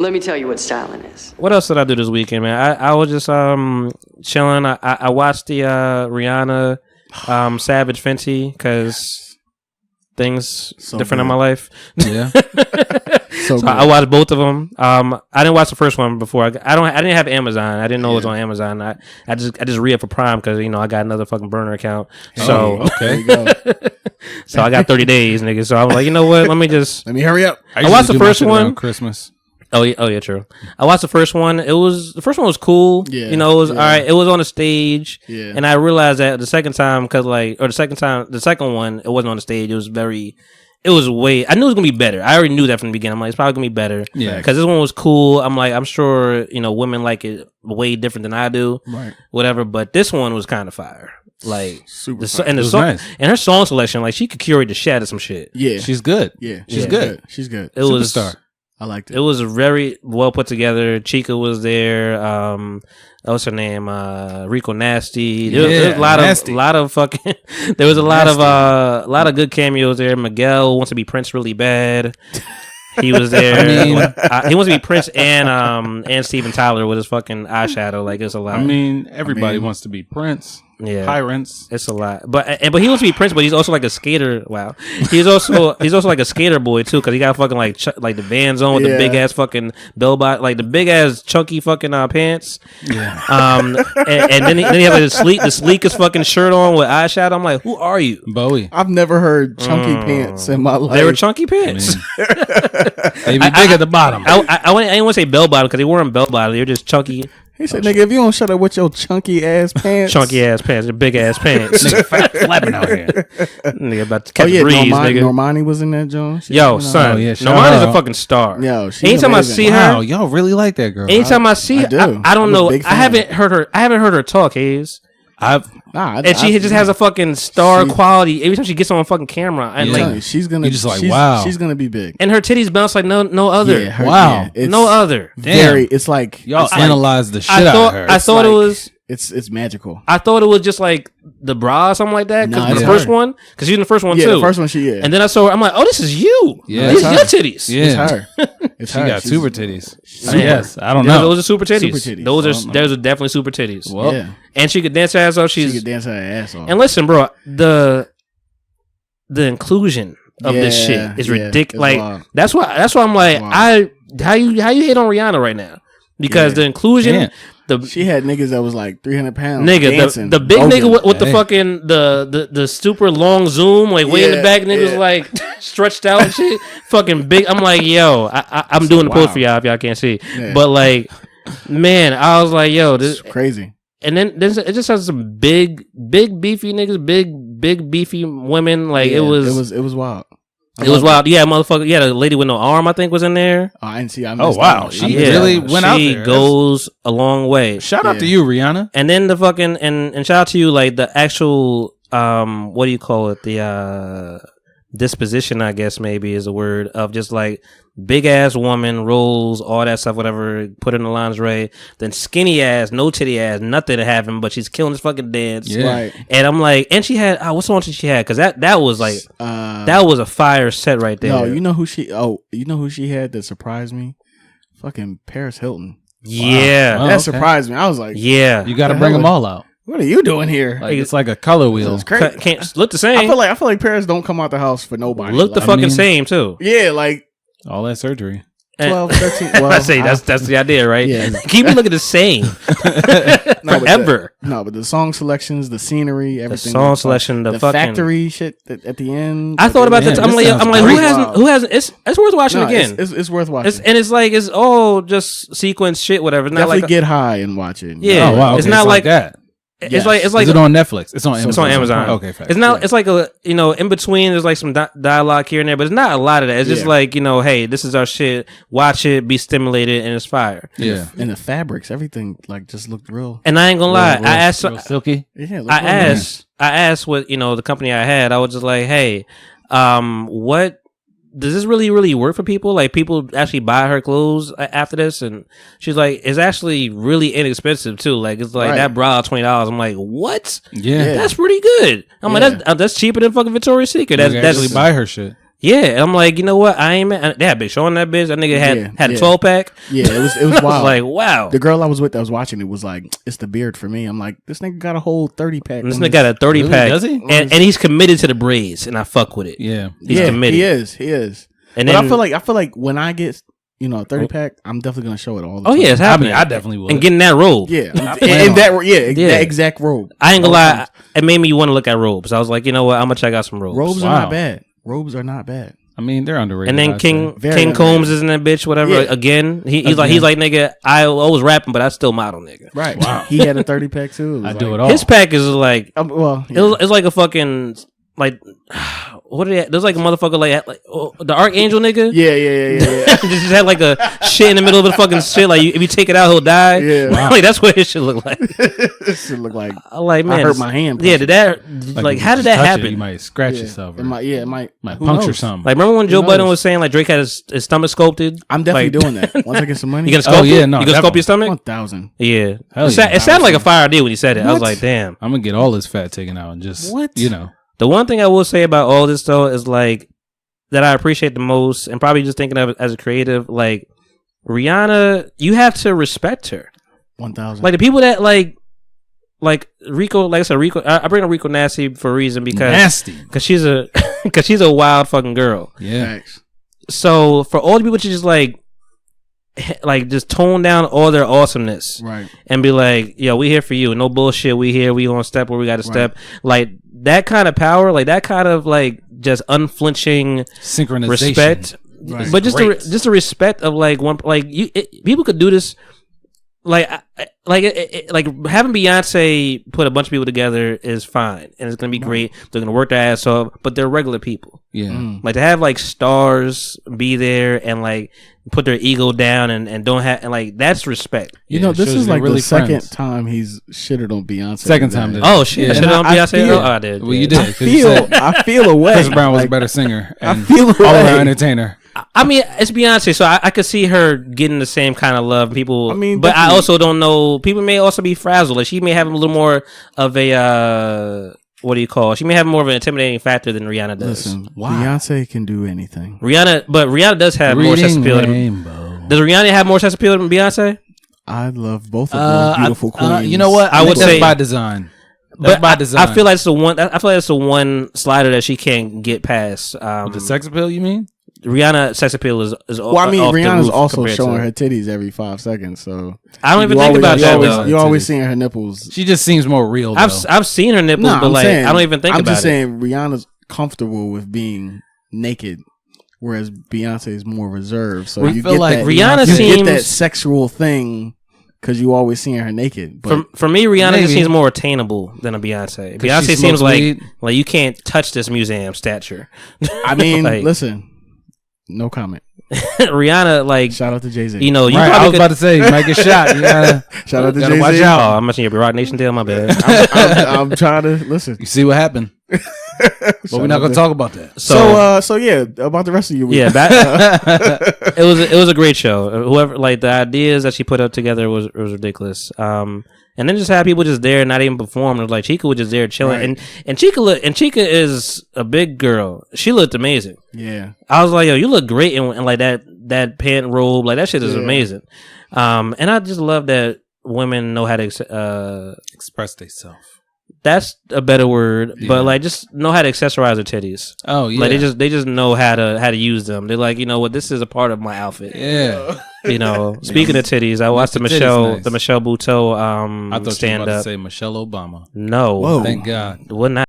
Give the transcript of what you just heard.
Let me tell you what styling is. What else did I do this weekend, man? I was just chilling. I watched the Rihanna Savage Fenty because things different in my life. Yeah. So I watched both of them. I didn't watch the first one before. I didn't have Amazon. I didn't know it was on Amazon. I just re-up for Prime because I got another fucking burner account. So okay. So I got 30 days, nigga. So I was like, you know what? Let me hurry up. I watched the first one. Christmas. Oh yeah, true. I watched the first one. The first one was cool. Yeah, it was all right. It was on the stage. Yeah, and I realized that the second time, the second one, it wasn't on the stage. It was way. I knew it was gonna be better. I already knew that from the beginning. I'm like, it's probably gonna be better. Yeah, because this one was cool. I'm like, I'm sure women like it way different than I do. Right. Whatever. But this one was kind of fire. Like super. And the song nice. And her song selection, like she could curate the shit out of some shit. Yeah, she's good. Yeah, she's good. She's good. It was Superstar. I liked it. It was very well put together. Chica was there. What's her name? Rico Nasty. There was a lot of fucking. There was a lot of good cameos there. Miguel wants to be Prince really bad. He was there. I mean, he wants to be Prince and Steven Tyler with his fucking eyeshadow. Like it's a lot. I mean, everybody wants to be Prince. Yeah, Pirates. It's a lot, but he wants to be Prince, but he's also like a skater. Wow, he's also like a skater boy too, because he got fucking like the Vans on with the big ass fucking bell bot, like the big ass chunky fucking pants. Yeah. And then he had like the sleekest fucking shirt on with eyeshadow. I'm like, who are you, Bowie? I've never heard chunky pants in my life. They were chunky pants. They be big at the bottom. I didn't want to say bell bottom because they weren't bell bottom. They were just chunky. He said, "Nigga, if you don't shut up with your chunky ass pants, your big ass pants, nigga, flapping out here, nigga, about to catch a breeze, nigga." Normani was in that joint. Son, Normani's a fucking star. Yo, anytime I see her, y'all really like that girl. Anytime I see her, I don't know. I haven't heard her talk, Hayes. She just has a fucking star quality every time she gets on fucking camera. And like she's gonna, just like wow, she's gonna be big. And her titties bounce like no other. Yeah, wow, no other. Damn. It's like y'all analyze the shit out of her. I thought it was. It's magical. I thought it was just like the bra or something like that. Because the first one, because she's in the first one too. Yeah, the first one she is. And then I saw her. I'm like, oh, this is you. Yeah, these are your titties. Yeah, it's her. She got super titties. Yes, I don't know. Those are super titties. Those are definitely super titties. Well, yeah. And she could dance her ass off. She could dance her ass off. And listen, bro, the inclusion of this shit is ridiculous. Like wild. that's why I'm like, how you hate on Rihanna right now? Because the inclusion. She had niggas that was like 300 pounds. Nigga, the big nigga with the fucking the super long zoom, like way in the back, niggas like stretched out and shit. Fucking big. I'm like, yo, I'm doing the post for y'all if y'all can't see. Yeah. But like, man, I was like, yo, this is crazy. And then it just has some big beefy niggas, big beefy women. Like it was wild. It was wild. Yeah, motherfucker. Yeah, the lady with no arm, I think, was in there. Oh, I didn't see. Oh, wow. She really went out there. She goes a long way. Shout out to you, Rihanna. And then the fucking, and shout out to you, like, the actual, what do you call it? The, disposition, I guess, maybe is a word of just like big ass woman, rolls, all that stuff, whatever, put in the lingerie, then skinny ass, no titty ass, nothing to have him, but she's killing this fucking dance. Yeah. Right. And I'm like, and she had, what's the one she had? Because that was like, that was a fire set right there. No, you know who she had that surprised me? Fucking Paris Hilton. Yeah. Wow. That surprised me. I was like, yeah. You got to bring them all out. What are you doing here? Like, it's like a color wheel. Can't look the same. I feel like Paris don't come out the house for nobody. Look the fucking same too. Yeah, like all that surgery. 12, 13. Well, I say that's the idea, right? Yeah. Keep me looking the same forever. But the song selections, the scenery, everything. The song selection, the fucking factory shit at the end. I thought about that. I'm like, who hasn't? It's worth watching again. It's worth watching. It's all just sequence shit, whatever. It's not definitely like get high and watch it. Yeah, oh, wow, okay. It's not like that. It's like is it on Netflix? It's on Amazon. It's on Amazon. Okay, fact. It's not. It's like a in between. There's like some dialogue here and there, but it's not a lot of that. It's just like hey, this is our shit. Watch it, be stimulated, and inspire. Yeah, and the fabrics, everything like just looked real. And I ain't gonna lie, I asked real silky. Yeah, I asked what the company I had. I was just like, hey, what? Does this really work for people? Like, people actually buy her clothes after this? And she's like, it's actually really inexpensive too. Like, it's like that bra $20. I'm like, what? Yeah, that's pretty good. I'm like, that's cheaper than fucking Victoria's Secret. That's actually buy her shit. Yeah, and I'm like, you know what? I ain't mad. They had Big Sean that bitch. That nigga had a 12-pack. Yeah, it was wild. I was like, wow. The girl I was with that was watching it was like, it's the beard for me. I'm like, this nigga got a whole 30-pack. This nigga got a 30-pack. Really? Does he? And he's committed to the braids, and I fuck with it. Yeah. He's committed. He is. And but I feel like when I get, a 30-pack, I'm definitely gonna show it all the time. Oh yeah, it's happening. I definitely will. And getting that robe. Yeah. That exact robe. I ain't gonna lie, it made me want to look at robes. I was like, you know what? I'm gonna check out some robes. Robes are not bad. Robes are not bad. I mean, they're underrated. And then King Combs is in that bitch, whatever. Yeah. Again, he's like, nigga, I was rapping, but I still model, nigga. Right. Wow. He had a 30-pack too. I do it all. His pack is like, it's like a fucking like. What are they? There's like a motherfucker like the Archangel nigga. Yeah. Just had like a shit in the middle of the fucking shit. Like if you take it out, he'll die. Yeah, wow. Like that's what it should look like. It should look like. Like man, I hurt my hand. Yeah, did that? Like how did that happen? You might scratch yourself. It might puncture something. Like remember when Joe Budden was saying like Drake had his stomach sculpted? I'm definitely doing that. Once I get some money, you gonna sculpt it? You gonna sculpt your stomach? 1,000. Yeah, it sounded like a fire idea when you said it. I was like, damn, I'm gonna get all this fat taken out and just The one thing I will say about all this though is like that I appreciate the most, and probably just thinking of it as a creative, like Rihanna, you have to respect her. 1,000. Like the people that like Rico, like I said, Rico. I bring up Rico Nasty for a reason because she's a wild fucking girl. Yeah. Thanks. So for all the people to just like just tone down all their awesomeness, right, and be like, yo, we here for you, no bullshit, we here, we gonna step where we gotta step, like that kind of power, like that kind of like just unflinching synchronization, respect, but just the respect of like one, like people could do this, like having Beyonce put a bunch of people together is fine, and it's gonna be great. They're gonna work their ass off, but they're regular people. Yeah, like to have like stars be there and like put their ego down and don't have, and like that's respect. This is like really the second time he's shitted on Beyonce. Second time. Oh shit! Shitted on Beyonce. I did. Well, you did. I feel away. Chris Brown was a better singer. And I feel away. All around entertainer. I mean, it's Beyonce, so I could see her getting the same kind of love. People, I mean, but I also don't know. People may also be frazzled. Like she may have a little more of a what do you call? She may have more of an intimidating factor than Rihanna does. Listen, Beyonce can do anything. Rihanna does have more sex appeal. Does Rihanna have more sex appeal than Beyonce? I love both of those beautiful queens. You know what? I would say by design. But by design. I feel like it's the one. I feel like it's the one slider that she can't get past. The sex appeal, you mean? Rihanna sex appeal is well, I mean, Rihanna's also showing her titties every 5 seconds, so I don't even think about that. You're always seeing her nipples. She just seems more real. I've seen her nipples, but like I don't even think about it. I'm just saying Rihanna's comfortable with being naked, whereas Beyonce is more reserved. So you feel like Rihanna get that sexual thing because you always seeing her naked. But for me, Rihanna just seems more attainable than a Beyonce. Beyonce seems like you can't touch this museum stature. I mean, listen. No comment. Rihanna, like shout out to Jay-Z. You know, I was about to say you might get shot. Shout out to Jay-Z. Watch out! Oh, I'm mentioning your Rock Nation deal. My bad. I'm trying to listen. You see what happened? But we're not going to talk about that. So yeah, about the rest of you. Yeah, it was a great show. Whoever like the ideas that she put up together was ridiculous. And then just have people just there, not even performing. Like Chica was just there chilling, and Chica is a big girl. She looked amazing. Yeah, I was like, yo, you look great in like that pant robe. Like that shit is amazing. And I just love that women know how to express themselves. That's a better word, but like just know how to accessorize their titties. Oh yeah, like they just know how to use them. They're like, you know what, this is a part of my outfit. Yeah. You know, speaking of titties, I watched the Michelle Buteau I thought stand you were about up. to say Michelle Obama. No, whoa, thank God. Wouldn't